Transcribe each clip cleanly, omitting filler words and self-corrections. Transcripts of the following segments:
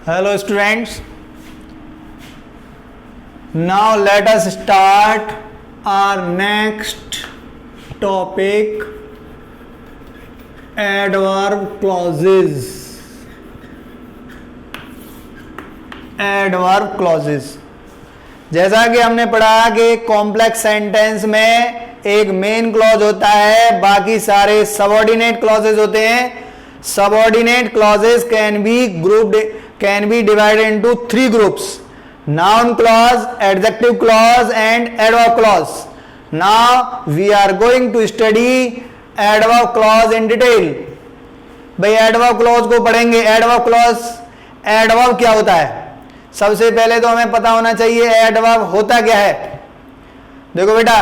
Hello students, now let us start our next topic, adverb clauses. Adverb clauses, जैसा कि हमने पढ़ा कि कॉम्प्लेक्स सेंटेंस में एक मेन क्लॉज होता है, बाकी सारे सबऑर्डिनेट क्लॉजेज होते हैं. Subordinate clauses can be divided into three groups: noun clause, adjective clause and adverb clause. Now we are going to study adverb clause in detail. भाई adverb clause को पढ़ेंगे. adverb clause, adverb क्या होता है? सबसे पहले तो हमें पता होना चाहिए adverb होता क्या है. देखो बेटा,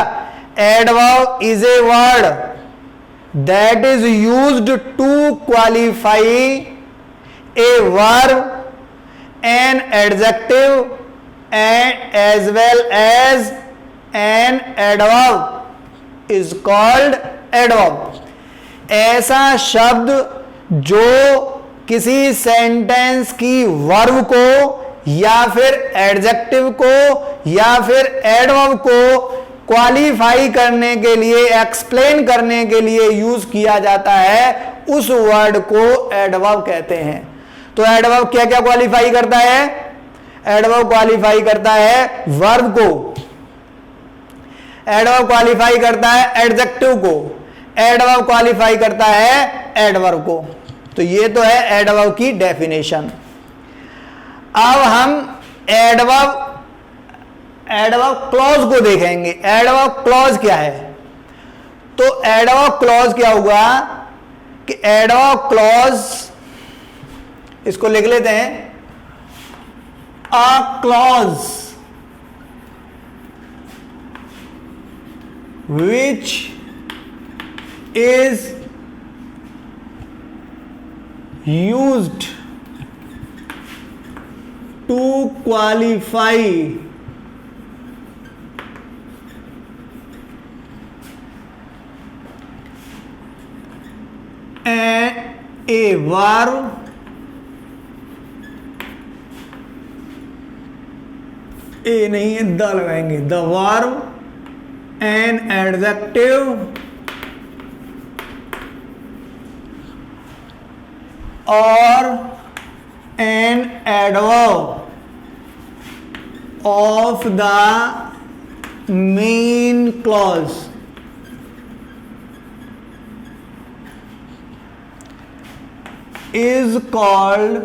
adverb is a word that is used to qualify a verb, an adjective and as well as an adverb is called adverb. ऐसा शब्द जो किसी सेंटेंस की वर्ब को या फिर एडजेक्टिव को या फिर एडवर्ब को क्वालिफाई करने के लिए, एक्सप्लेन करने के लिए यूज किया जाता है, उस वर्ड को एडवर्ब कहते हैं. तो एडवर्ब क्या क्या क्वालिफाई करता है? एडवर्ब क्वालिफाई करता है वर्ब को, एडवर्ब क्वालिफाई करता है एडजेक्टिव को, एडवर्ब क्वालिफाई करता है एडवर्ब को. तो ये तो है एडवर्ब की डेफिनेशन. अब हम एडवर्ब क्लॉज को देखेंगे. एडवर्ब क्लॉज क्या है? तो एडवर्ब क्लॉज क्या हुआ कि एडवर्ब क्लॉज, इसको लिख लेते हैं, a clause which is used to qualify a verb a नहीं है, द लगाएंगे, द वर्ब, एन एडजेक्टिव और an adverb of the main clause is called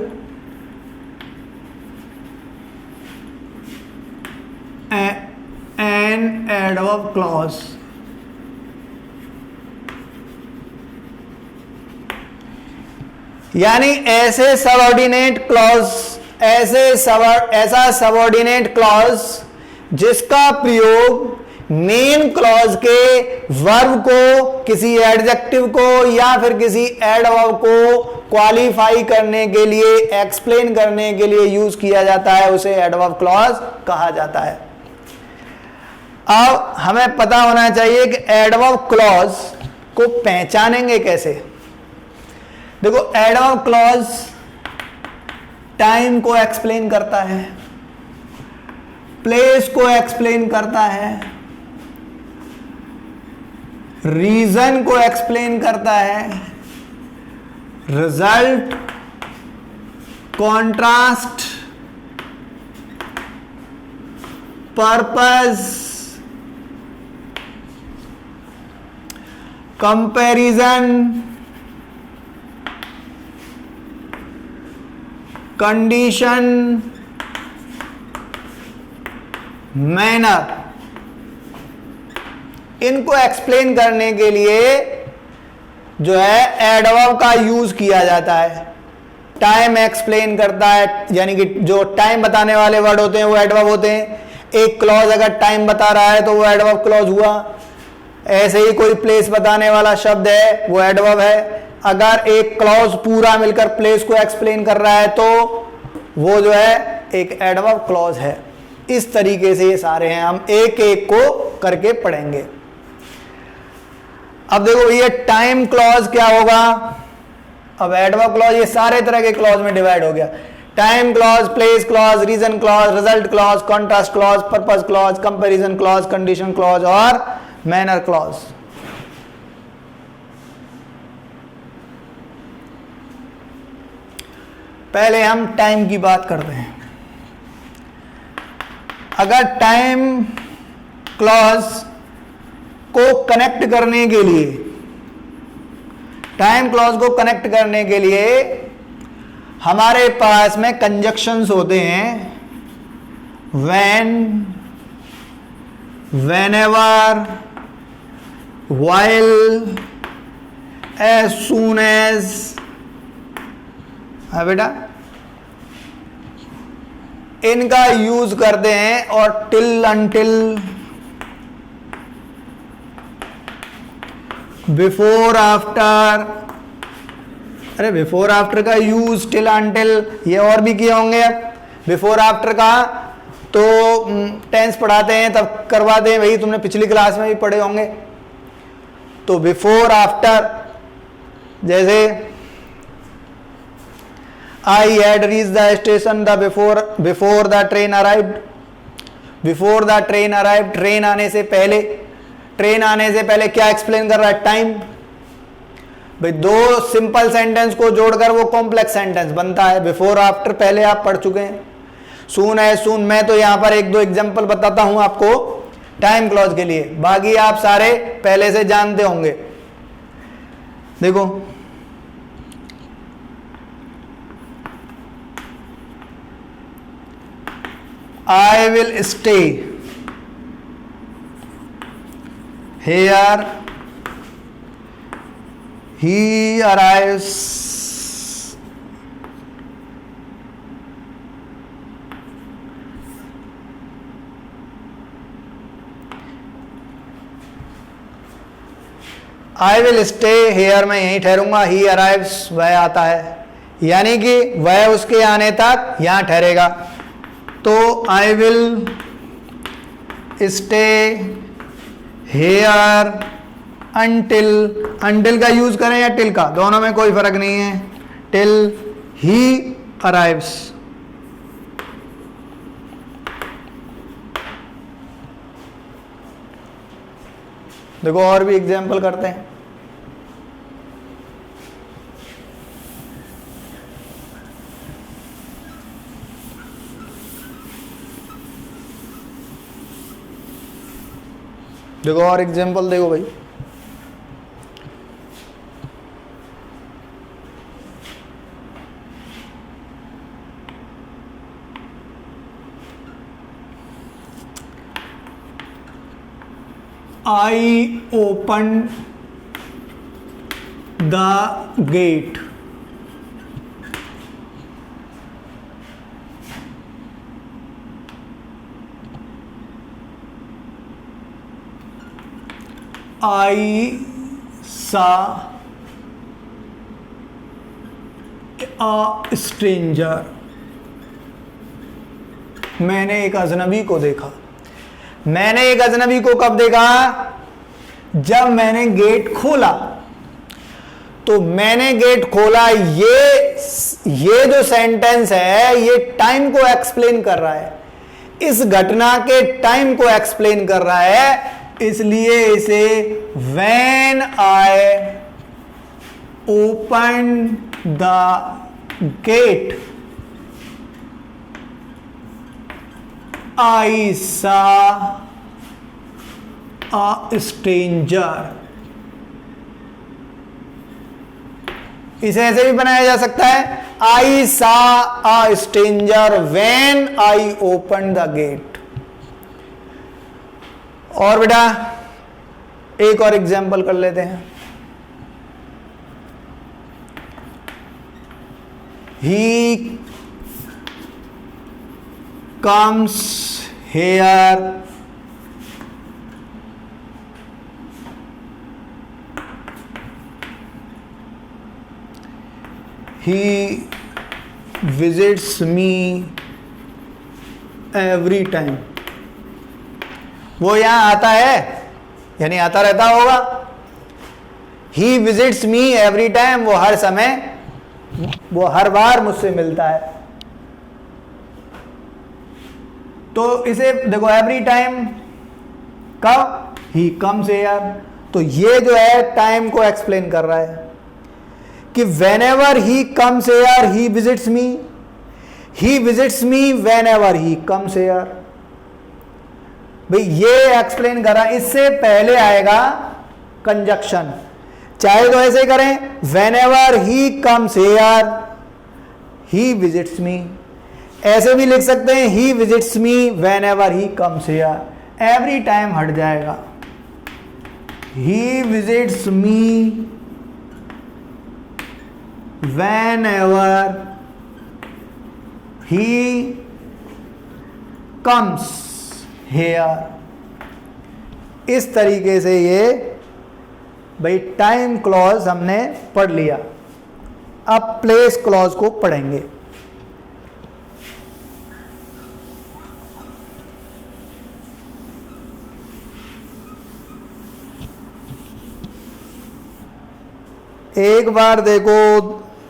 an adverb clause. यानी ऐसे सबऑर्डिनेट क्लॉज, ऐसा सबऑर्डिनेट क्लॉज जिसका प्रयोग मेन क्लॉज के वर्ब को, किसी एडजेक्टिव को या फिर किसी एडवर्ब को क्वालिफाई करने के लिए, एक्सप्लेन करने के लिए यूज किया जाता है, उसे एडवर्ब क्लॉज कहा जाता है. अब हमें पता होना चाहिए कि एडवर्ब क्लॉज को पहचानेंगे कैसे. देखो, एडवर्ब क्लॉज टाइम को एक्सप्लेन करता है, प्लेस को एक्सप्लेन करता है, रीजन को एक्सप्लेन करता है, result, contrast, purpose, comparison, condition, manner. इनको एक्सप्लेन करने के लिए जो है एडवर्ब का यूज किया जाता है. टाइम एक्सप्लेन करता है, यानी कि जो टाइम बताने वाले वर्ड होते हैं वो एडवर्ब होते हैं. एक क्लॉज अगर टाइम बता रहा है तो वो एडवर्ब क्लॉज हुआ. ऐसे ही कोई प्लेस बताने वाला शब्द है वो एडवर्ब है. अगर एक क्लॉज पूरा मिलकर प्लेस को एक्सप्लेन कर रहा है तो वो जो है एक एडवर्ब क्लॉज है. इस तरीके से ये सारे हैं, हम एक एक को करके पढ़ेंगे. अब देखो ये टाइम क्लॉज क्या होगा. अब एडवर्ब क्लॉज ये सारे तरह के क्लॉज में डिवाइड हो गया। Time clause, place clause, reason clause, result clause, contrast clause, purpose clause, comparison clause, condition clause और मैनर क्लॉज। पहले हम टाइम की बात करते हैं। अगर टाइम क्लॉज को कनेक्ट करने के लिए, टाइम क्लॉज को कनेक्ट करने के लिए हमारे पास में कंजक्शंस होते हैं। When, whenever, while, as soon as, है बेटा, इनका यूज करते हैं। और टिल, अनटिल, बिफोर, आफ्टर, अरे बिफोर आफ्टर का यूज, टिल, अनटिल, ये और भी किए होंगे। अब बिफोर आफ्टर का तो टेंस पढ़ाते हैं तब करवाते हैं, वही तुमने पिछली क्लास में भी पढ़े होंगे। तो बिफोर आफ्टर, जैसे I had reach the station the before the train arrived. Before the train arrived, train आने से पहले। ट्रेन आने से पहले क्या एक्सप्लेन कर रहा है? टाइम। भाई दो सिंपल सेंटेंस को जोड़कर वो कॉम्प्लेक्स सेंटेंस बनता है। बिफोर आफ्टर पहले आप पढ़ चुके हैं। सून है, सून, मैं तो यहां पर एक दो एग्जांपल बताता हूं आपको टाइम क्लॉज के लिए, बाकी आप सारे पहले से जानते होंगे। देखो, I will stay here. He arrives I will stay here, मैं यहीं ठहरूंगा। He arrives, वह आता है, यानी कि वह उसके आने तक यहां ठहरेगा। तो I will stay here until, until का यूज करें या till का, दोनों में कोई फर्क नहीं है। till he arrives। देखो और भी एग्जाम्पल करते हैं। देखो और एग्जाम्पल देखो भाई। I opened the gate. I saw a stranger. मैंने एक अजनबी को देखा। मैंने एक अजनबी को कब देखा? जब मैंने गेट खोला। तो मैंने गेट खोला, ये जो सेंटेंस है ये टाइम को एक्सप्लेन कर रहा है, इस घटना के टाइम को एक्सप्लेन कर रहा है, इसलिए इसे when I open the gate I saw a stranger। इसे ऐसे भी बनाया जा सकता है, I saw a stranger when I opened the gate। और बेटा एक और एग्जाम्पल कर लेते हैं। He comes here he visits me every time। वो यहां आता है यानी आता रहता होगा। he visits me every time, वो हर समय वो हर बार मुझसे मिलता है। तो इसे देखो एवरी टाइम कब ही कम्स हियर, तो ये जो है टाइम को एक्सप्लेन कर रहा है कि when ever he comes here he visits me, he visits me whenever he comes here. भाई ये एक्सप्लेन कर रहा है। इससे पहले आएगा कंजक्शन, चाहे तो ऐसे करें whenever he comes here he visits me, ऐसे भी लिख सकते हैं he visits me whenever he comes here, every time हट जाएगा। He visits me whenever he comes here. इस तरीके से ये भाई टाइम क्लॉज हमने पढ़ लिया। अब प्लेस क्लॉज को पढ़ेंगे। एक बार देखो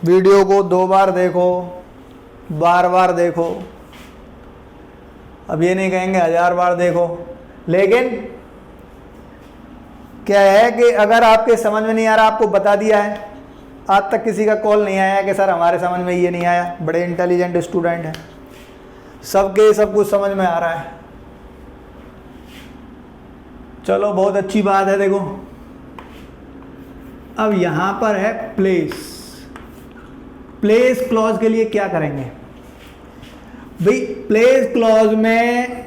वीडियो को, 2 बार देखो, बार बार देखो, अब ये नहीं कहेंगे 1000 बार देखो। लेकिन क्या है कि अगर आपके समझ में नहीं आ रहा, आपको बता दिया है, आज तक किसी का कॉल नहीं आया कि सर हमारे समझ में ये नहीं आया, बड़े इंटेलिजेंट स्टूडेंट हैं, सबके सब कुछ समझ में आ रहा है। चलो बहुत अच्छी बात है। देखो अब यहां पर है प्लेस। प्लेस क्लॉज के लिए क्या करेंगे भाई? प्लेस क्लॉज में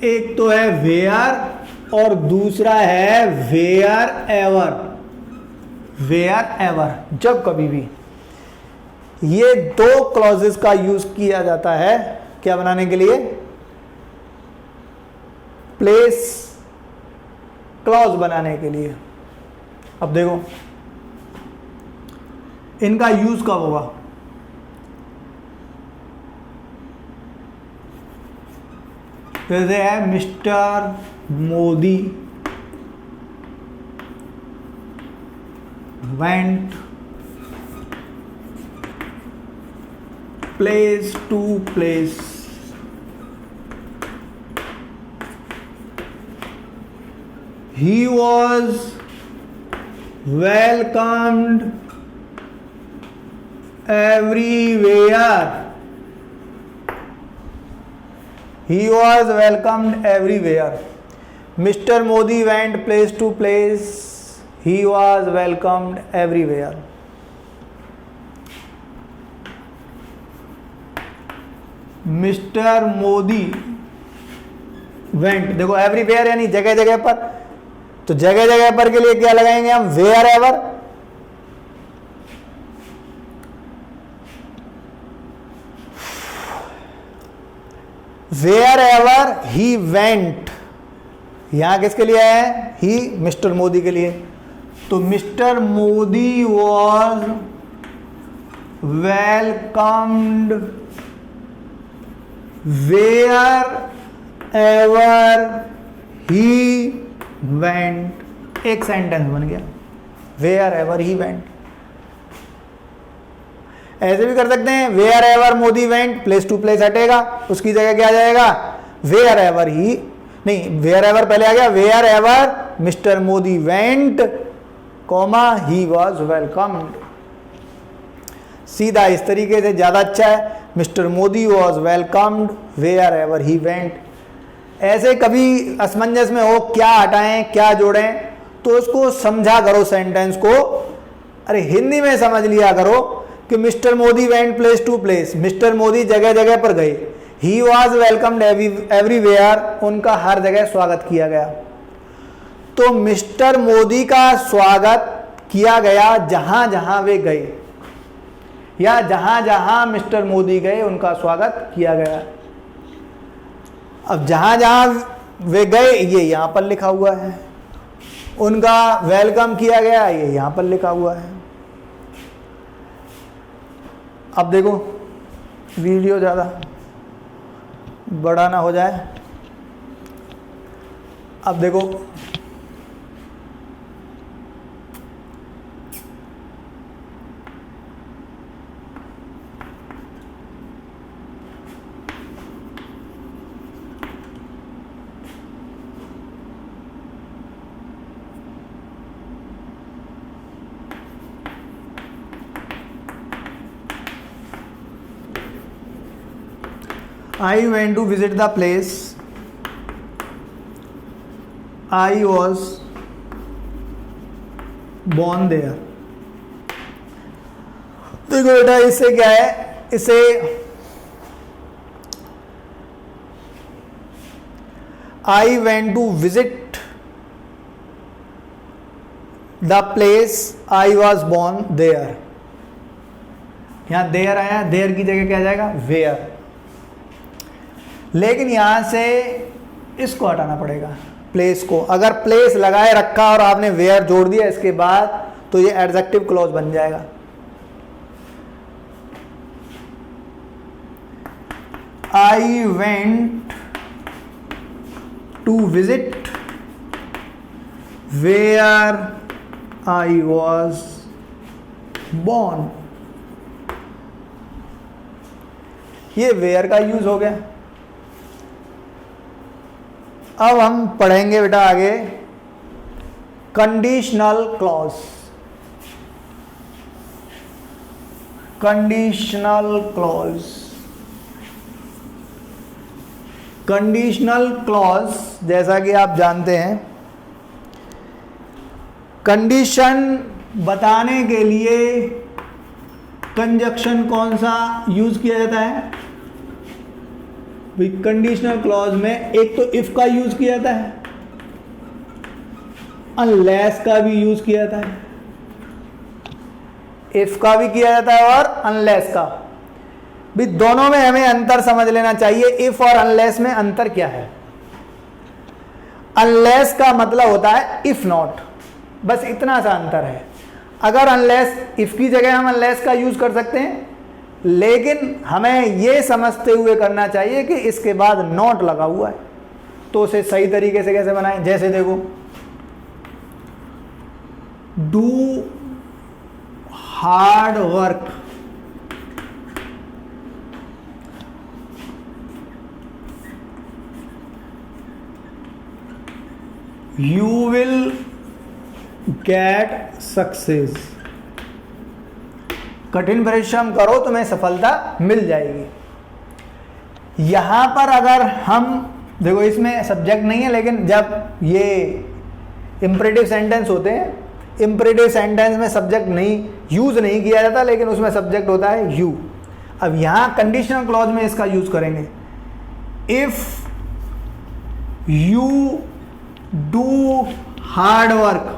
एक तो है वेयर और दूसरा है वेयर एवर। वेयर एवर जब कभी भी, ये 2 क्लॉजेस का यूज किया जाता है क्या बनाने के लिए? प्लेस क्लॉज बनाने के लिए। अब देखो इनका यूज कब होगा? जैसे है mister Modi went place to place, he was welcomed everywhere, he was welcomed everywhere. Mr. Modi went place to place, he was welcomed everywhere. Mister Modi went, देखो एवरीवेयर यानी जगह जगह पर, तो जगह जगह पर के लिए क्या लगाएंगे हम? Wherever. Wherever he went, यहां किसके लिए है? ही मिस्टर मोदी के लिए। तो mister Modi was welcomed wherever he went. एक सेंटेंस बन गया, वेयर एवर ही वेंट। ऐसे भी कर सकते हैं, wherever Modi went, place to place हटेगा, उसकी जगह क्या आ जाएगा? वेयर एवर ही, नहीं वेयर एवर पहले आ गया, wherever mister Modi went comma he was welcomed. सीधा इस तरीके से ज्यादा अच्छा है, mister Modi was welcomed wherever he went. ऐसे कभी असमंजस में हो क्या हटाएं क्या जोड़ें, तो उसको समझा करो सेंटेंस को। अरे हिंदी में समझ लिया करो कि mister Modi went place to place, mister Modi जगह जगह पर गए, ही वॉज वेलकम्ड एवरीवेयर, उनका हर जगह स्वागत किया गया। तो मिस्टर मोदी का स्वागत किया गया जहां जहां वे गए, या जहां जहां मिस्टर मोदी गए उनका स्वागत किया गया। अब जहां जहां वे गए ये यहां पर लिखा हुआ है, उनका वेलकम किया गया ये यहां पर लिखा हुआ है। अब देखो वीडियो ज़्यादा बड़ा ना हो जाए। अब देखो I went to visit the place, I was born there. देखो बेटा इससे क्या है, इसे I went to visit the place I was born there. यहां देयर आया, देयर की जगह क्या जाएगा, वेयर। लेकिन यहां से इसको हटाना पड़ेगा, प्लेस को। अगर प्लेस लगाए रखा और आपने वेयर जोड़ दिया इसके बाद तो ये एडजेक्टिव क्लॉज बन जाएगा। I went to visit where I was born. ये वेयर का यूज हो गया। अब हम पढ़ेंगे बेटा आगे conditional clause. Conditional clause, conditional clause जैसा कि आप जानते हैं, कंडीशन बताने के लिए कंजक्शन कौन सा यूज किया जाता है? कंडीशनल क्लॉज में एक तो इफ का यूज किया जाता है, अनलेस का भी यूज किया जाता है। इफ का भी किया जाता है और अनलेस का भी। दोनों में हमें अंतर समझ लेना चाहिए। इफ और अनलेस में अंतर क्या है? अनलेस का मतलब होता है इफ नॉट, बस इतना सा अंतर है। अगर अनलेस, इफ की जगह हम अनलेस का यूज कर सकते हैं, लेकिन हमें यह समझते हुए करना चाहिए कि इसके बाद नॉट लगा हुआ है। तो उसे सही तरीके से कैसे बनाएं? जैसे देखो, do hard work, you will get success. कठिन परिश्रम करो तुम्हें सफलता मिल जाएगी। यहां पर अगर हम देखो, इसमें सब्जेक्ट नहीं है, लेकिन जब ये इंपरेटिव सेंटेंस होते हैं, इंपरेटिव सेंटेंस में सब्जेक्ट नहीं यूज नहीं किया जाता, लेकिन उसमें सब्जेक्ट होता है यू। अब यहां कंडीशनल क्लॉज में इसका यूज करेंगे। If you do hard work,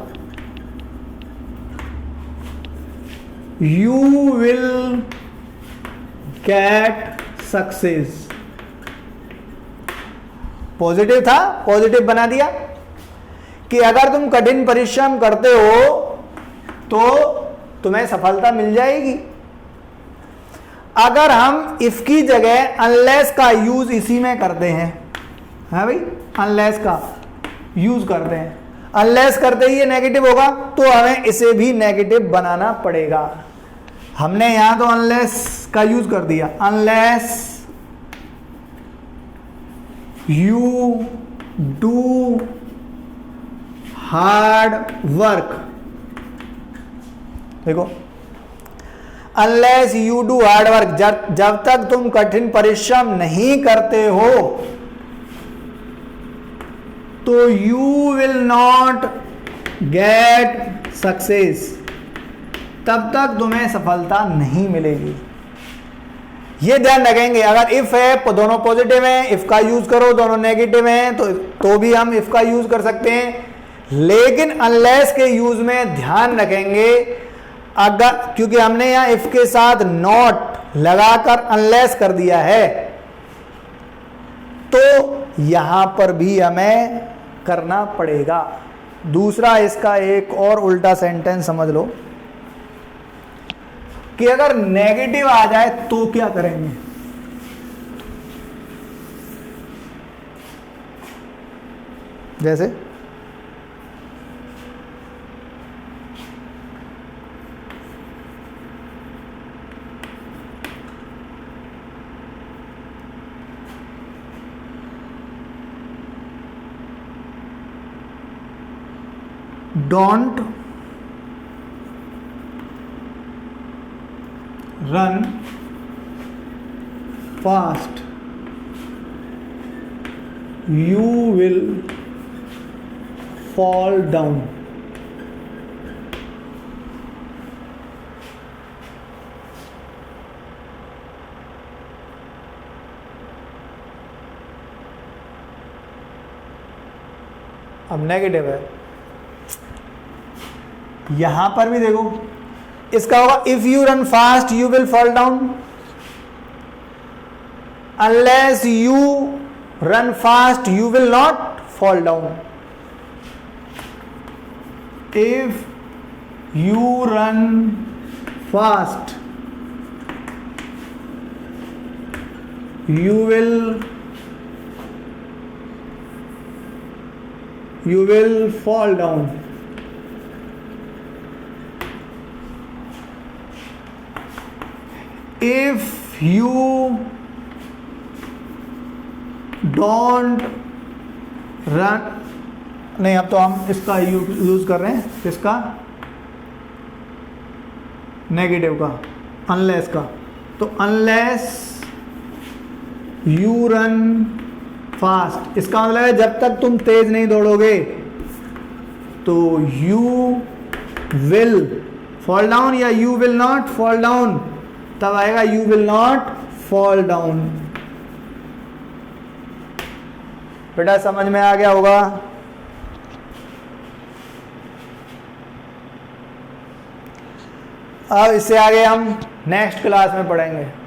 you will get success। Positive था, पॉजिटिव बना दिया कि अगर तुम कठिन परिश्रम करते हो तो तुम्हें सफलता मिल जाएगी। अगर हम इफ की जगह अनलेस का यूज इसी में करते हैं, है भाई, अनलेस का यूज करते हैं, अनलेस करते ही ये नेगेटिव होगा, तो हमें इसे भी नेगेटिव बनाना पड़ेगा। हमने यहां तो अनलेस का यूज कर दिया, unless you do hard work. देखो, unless you do hard work, जब तक तुम कठिन परिश्रम नहीं करते हो तो you will not get success, तब तक तुम्हें सफलता नहीं मिलेगी। ये ध्यान रखेंगे। अगर इफ है, दोनों पॉजिटिव हैं, इफ का यूज करो, दोनों नेगेटिव हैं, तो भी हम इफ का यूज कर सकते हैं। लेकिन अनलेस के यूज में ध्यान रखेंगे, अगर, क्योंकि हमने यहां इफ के साथ नॉट लगाकर अनलेस कर दिया है, तो यहां पर भी हमें करना पड़ेगा। दूसरा, इसका एक और उल्टा सेंटेंस समझ लो कि अगर नेगेटिव आ जाए तो क्या करेंगे? जैसे don't run fast, you will fall down. अब नेगेटिव है, यहां पर भी देखो, इसका होगा if you run fast you will fall down, unless you run fast you will not fall down. If you run fast you will fall down। if you don't run, नहीं अब तो हम इसका यूज कर रहे हैं, इसका नेगेटिव का, अनलेस का, तो अनलेस यू रन फास्ट, इसका मतलब है जब तक तुम तेज नहीं दौड़ोगे तो यू विल फॉल डाउन या you will not fall down, तब आएगा you will not fall down. बेटा समझ में आ गया होगा। अब इससे आगे हम नेक्स्ट क्लास में पढ़ेंगे।